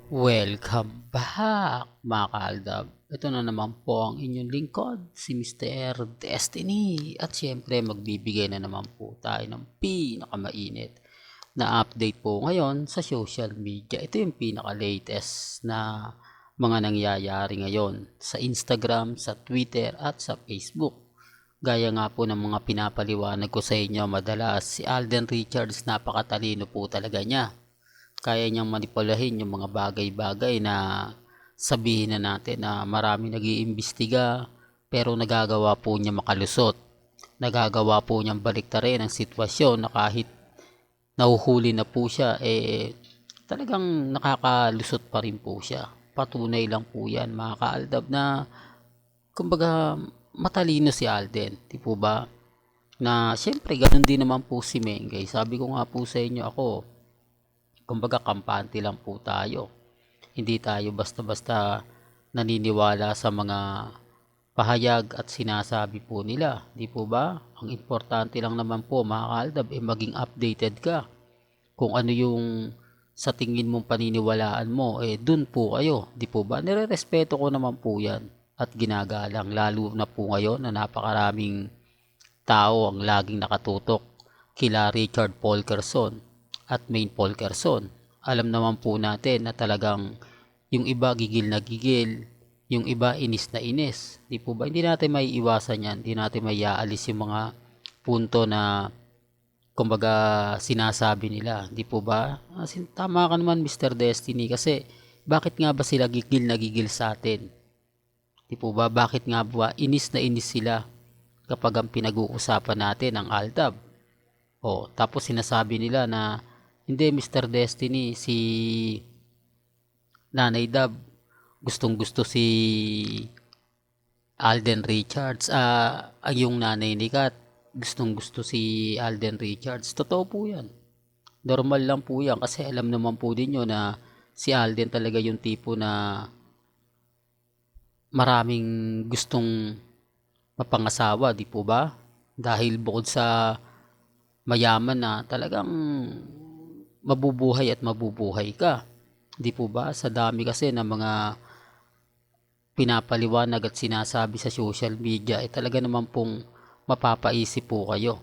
Welcome back mga kaaldab. Ito na naman po ang inyong lingkod, si Mr. Destiny. At syempre magbibigay na naman po tayo ng pinakamainit na update po ngayon sa social media. Ito yung pinaka-latest na mga nangyayari ngayon sa Instagram, sa Twitter at sa Facebook. Gaya nga po ng mga pinapaliwanag ko sa inyo madalas, si Alden Richards napakatalino po talaga niya. Kaya niyang manipulahin yung mga bagay-bagay na sabihin na natin na marami nag-iimbestiga pero nagagawa po niya makalusot. Nagagawa po niyang baliktarin ang sitwasyon na kahit nahuhuli na po siya talagang nakakalusot pa rin po siya. Patunay lang po yan mga kaaldab na kumbaga matalino si Alden. Di po ba? Na syempre ganun din naman po si Mengay. Sabi ko nga po sa inyo ako, kumbaga kampante lang po tayo. Hindi tayo basta-basta naniniwala sa mga pahayag at sinasabi po nila. Di po ba? Ang importante lang naman po mga kaaldab maging updated ka. Kung ano yung sa tingin mong paniniwalaan mo, dun po kayo. Di po ba? Nirerespeto ko naman po yan at ginagalang. Lalo na po ngayon na napakaraming tao ang laging nakatutok kila Richard Polkerson at Maine Polkerson. Alam naman po natin na talagang yung iba gigil na gigil, yung iba inis na inis. Di po ba? Hindi natin may iwasan yan. Hindi natin may iaalis yung mga punto na kumbaga sinasabi nila. Di po ba? Tama ka naman Mr. Destiny kasi bakit nga ba sila gigil na gigil sa atin? Di po ba? Bakit nga ba inis na inis sila kapag ang pinag-uusapan natin ang Aldab? O, tapos sinasabi nila na hindi Mr. Destiny, si Nanay Dab, gustong gusto si Alden Richards. Yung nanay ni Kat, gustong gusto si Alden Richards. Totoo po yan. Normal lang po yan kasi alam naman po din nyo na si Alden talaga yung tipo na maraming gustong mapangasawa, di po ba? Dahil bukod sa mayaman na talagang mabubuhay at mabubuhay ka. Di po ba? Sa dami kasi ng mga pinapaliwanag at sinasabi sa social media, talaga naman pong mapapaisip po kayo.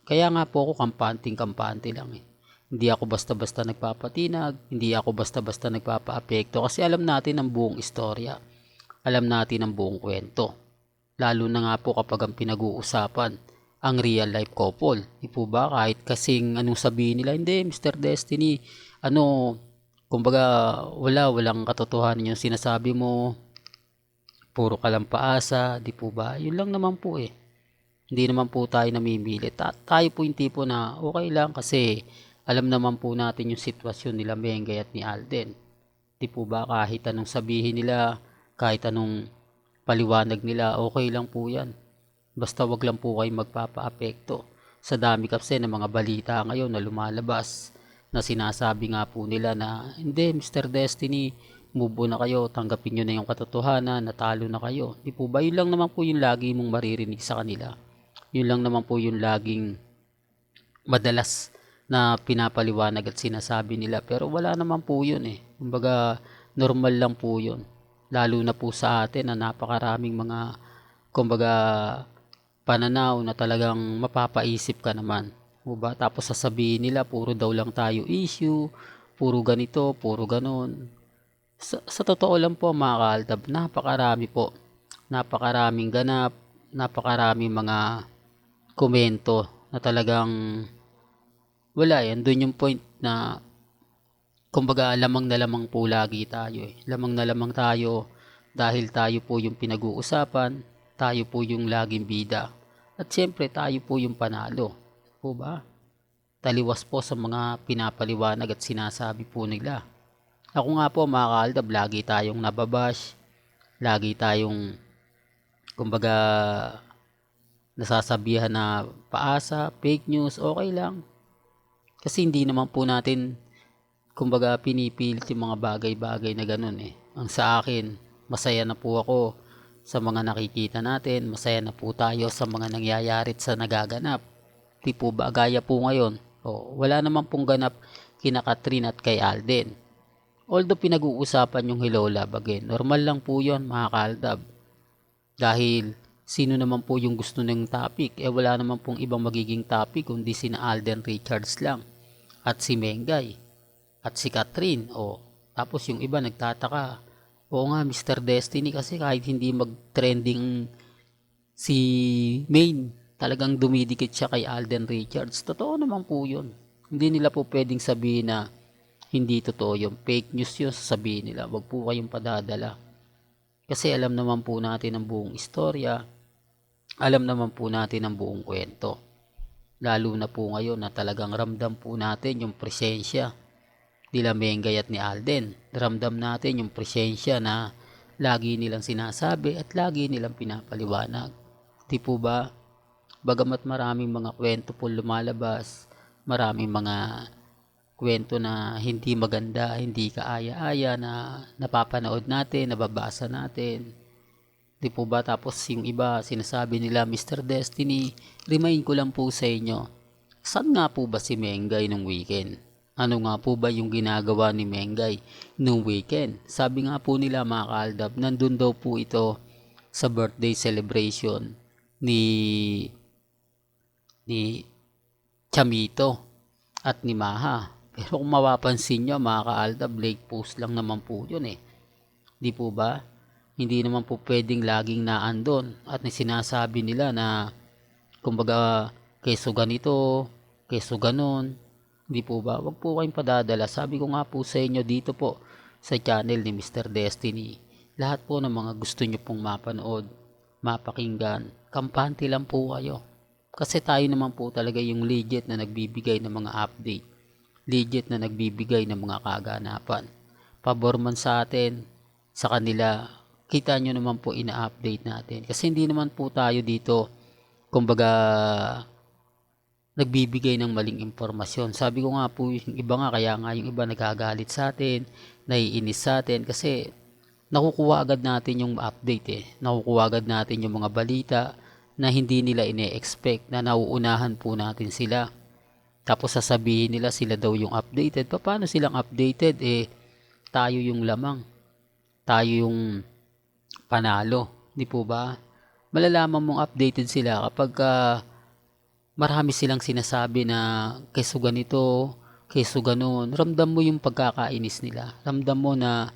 Kaya nga po ako kampante lang eh. Hindi ako basta-basta nagpapatinag, hindi ako basta-basta nagpapaapekto kasi alam natin ang buong istorya. Alam natin ang buong kwento. Lalo na nga po kapag ang pinag-uusapan ang real life couple. Di po ba? Kahit kasing anong sabihin nila, hindi Mr. Destiny, kumbaga walang katotohanan yung sinasabi mo, puro ka lang paasa, di po ba? Yun lang naman po eh. Hindi naman po tayo namimili. Tayo po yung tipo na okay lang kasi alam naman po natin yung sitwasyon nila Mengay at ni Alden. Di po ba? Kahit anong sabihin nila, kahit anong paliwanag nila, okay lang po yan. Basta wag lang po kayo magpapaapekto. Sa dami kasi ng mga balita ngayon na lumalabas na sinasabi nga po nila na hindi Mr. Destiny, move on na kayo, tanggapin nyo na yung katotohanan, natalo na kayo. Di po ba? Yun lang naman po yung lagi mong maririnig sa kanila. Yun lang naman po yung laging madalas na pinapaliwanag at sinasabi nila. Pero wala naman po yun eh. Kumbaga normal lang po yun. Lalo na po sa atin na napakaraming mga kumbaga pananaw na talagang mapapaisip ka naman. O ba? Tapos sasabihin nila puro daw lang tayo issue, puro ganito, puro ganon. Sa totoo lang po mga kaaldab, napakarami po. Napakaraming ganap, napakaraming mga komento na talagang wala yan. Doon yung point na kumbaga lamang na lamang po lagi tayo eh. Lamang na lamang tayo dahil tayo po yung pinag-uusapan, tayo po yung laging bida. At siyempre tayo po yung panalo. Po ba? Taliwas po sa mga pinapaliwanag at sinasabi po nila. Ako nga po mga kaaldab, lagi tayong nababash, lagi tayong kumbaga nasasabihan na paasa, fake news, okay lang. Kasi hindi naman po natin kumbaga pinipilit yung mga bagay-bagay na ganun eh. Ang sa akin, masaya na po ako sa mga nakikita natin, masaya na po tayo sa mga nangyayari at sa nagaganap. Di po ba gaya po ngayon, wala naman pong ganap kina Catherine at kay Alden. Although pinag-uusapan yung Hello Love Again, normal lang po yun mga kaaldab. Dahil sino naman po yung gusto ng topic? Wala naman pong ibang magiging topic kundi sina Alden Richards lang at si Mengay at si Catherine. Tapos yung iba nagtataka, oo nga Mr. Destiny, kasi kahit hindi mag-trending si Main, talagang dumidikit siya kay Alden Richards. Totoo naman po yun. Hindi nila po pwedeng sabihin na hindi totoo yun. Fake news yun, sasabihin nila. Wag po kayong padadala. Kasi alam naman po natin ang buong istorya. Alam naman po natin ang buong kwento. Lalo na po ngayon na talagang ramdam po natin yung presensya nila Mengay at ni Alden. Ramdam natin yung presensya na lagi nilang sinasabi at lagi nilang pinapaliwanag. Di po ba? Bagamat maraming mga kwento po lumalabas, maraming mga kwento na hindi maganda, hindi kaaya-aya na napapanood natin, nababasa natin. Di po ba? Tapos yung iba sinasabi nila, Mr. Destiny, remind ko lang po sa inyo, saan nga po ba si Mengay nung weekend? Ano nga po ba yung ginagawa ni Mengay nung weekend? Sabi nga po nila mga kaaldab, nandun daw po ito sa birthday celebration ni Chamito at ni Maha. Pero kung mapapansin nyo mga kaaldab, late post lang naman po yun eh. Di po ba? Hindi naman po pwedeng laging naandon. At sinasabi nila na kumbaga keso ganito, keso ganon. Di po ba? Wag po kayong padadala. Sabi ko nga po sa inyo dito po sa channel ni Mr. Destiny, lahat po ng mga gusto nyo pong mapanood, mapakinggan, kampante lang po kayo. Kasi tayo naman po talaga yung legit na nagbibigay ng mga update. Legit na nagbibigay ng mga kaganapan. Pabor man sa atin, sa kanila, kita nyo naman po ina-update natin. Kasi hindi naman po tayo dito, kumbaga, nagbibigay ng maling impormasyon. Sabi ko nga po, yung iba nga, kaya nga yung iba nagagalit sa atin, naiinis sa atin, kasi nakukuha agad natin yung update eh. Nakukuha agad natin yung mga balita na hindi nila ine-expect, na nauunahan po natin sila. Tapos sasabihin nila sila daw yung updated. Paano silang updated? Tayo yung lamang. Tayo yung panalo. Di po ba? Malalaman mong updated sila kapag marami silang sinasabi na keso ganito, keso ganon. Ramdam mo yung pagkakainis nila. Ramdam mo na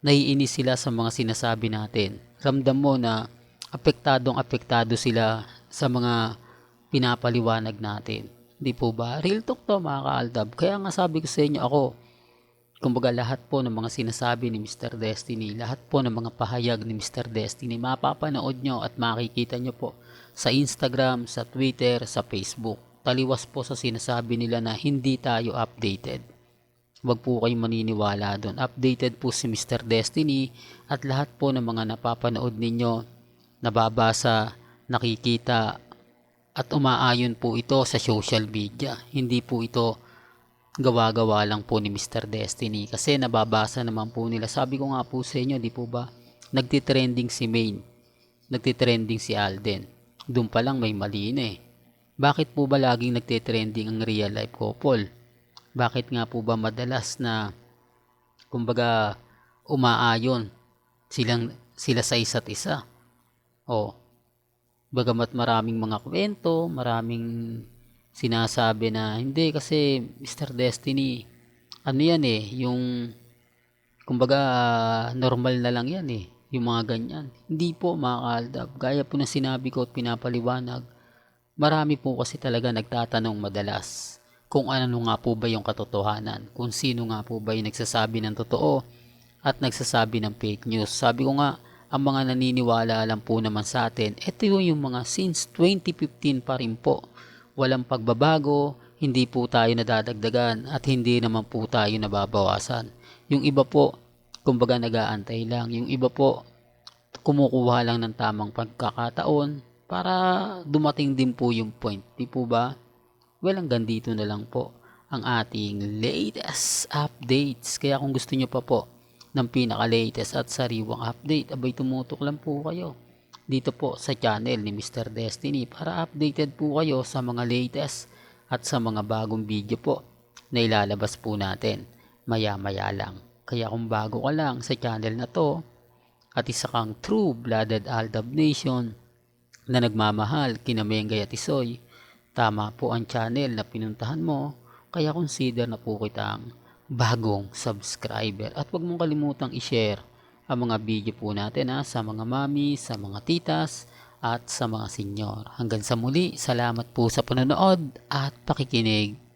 naiinis sila sa mga sinasabi natin. Ramdam mo na apektado sila sa mga pinapaliwanag natin. Di po ba? Real talk to mga kaaldab. Kaya nga sabi ko sa inyo, ako, kumbaga lahat po ng mga sinasabi ni Mr. Destiny, lahat po ng mga pahayag ni Mr. Destiny, mapapanood nyo at makikita nyo po sa Instagram, sa Twitter, sa Facebook. Taliwas po sa sinasabi nila na hindi tayo updated. Huwag po kayong maniniwala doon. Updated po si Mr. Destiny at lahat po ng mga napapanood ninyo, nababasa, nakikita, at umaayon po ito sa social media. Hindi po ito gawa-gawa lang po ni Mr. Destiny, kasi nababasa naman po nila. Sabi ko nga po sa inyo, di po ba, nagtitrending si Main, nagtitrending si Alden. Doon pa lang may mali na eh. Bakit po ba laging nagtitrending ang real life couple? Bakit nga po ba madalas na kumbaga umaayon sila sa isa't isa? Bagamat maraming mga kwento, maraming sinasabi na hindi kasi Mr. Destiny, ano yan eh, yung kumbaga normal na lang yan eh, yung mga ganyan. Hindi po mga kaaldab, gaya po ng sinabi ko at pinapaliwanag, marami po kasi talaga nagtatanong madalas kung ano nga po ba yung katotohanan, kung sino nga po ba yung nagsasabi ng totoo at nagsasabi ng fake news. Sabi ko nga, ang mga naniniwala lang po naman sa atin, ito yung mga since 2015 pa rin po. Walang pagbabago, hindi po tayo nadadagdagan at hindi naman po tayo nababawasan. Yung iba po, kumbaga nag-aantay lang. Yung iba po, kumukuha lang ng tamang pagkakataon para dumating din po yung point. Di po ba? Well, hanggang dito na lang po ang ating latest updates. Kaya kung gusto nyo pa po ng pinaka-latest at sariwang update, abay tumutok lang po kayo dito po sa channel ni Mr. Destiny para updated po kayo sa mga latest at sa mga bagong video po na ilalabas po natin maya-maya lang. Kaya kung bago ka lang sa channel na to at isa kang true-blooded Aldab Nation na nagmamahal kina Mengay at Isoy, tama po ang channel na pinuntahan mo, kaya consider na po kitang bagong subscriber. At huwag mong kalimutang i-share ang mga video po natin sa mga mami, sa mga titas, at sa mga senyor. Hanggang sa muli, salamat po sa panonood at pakikinig.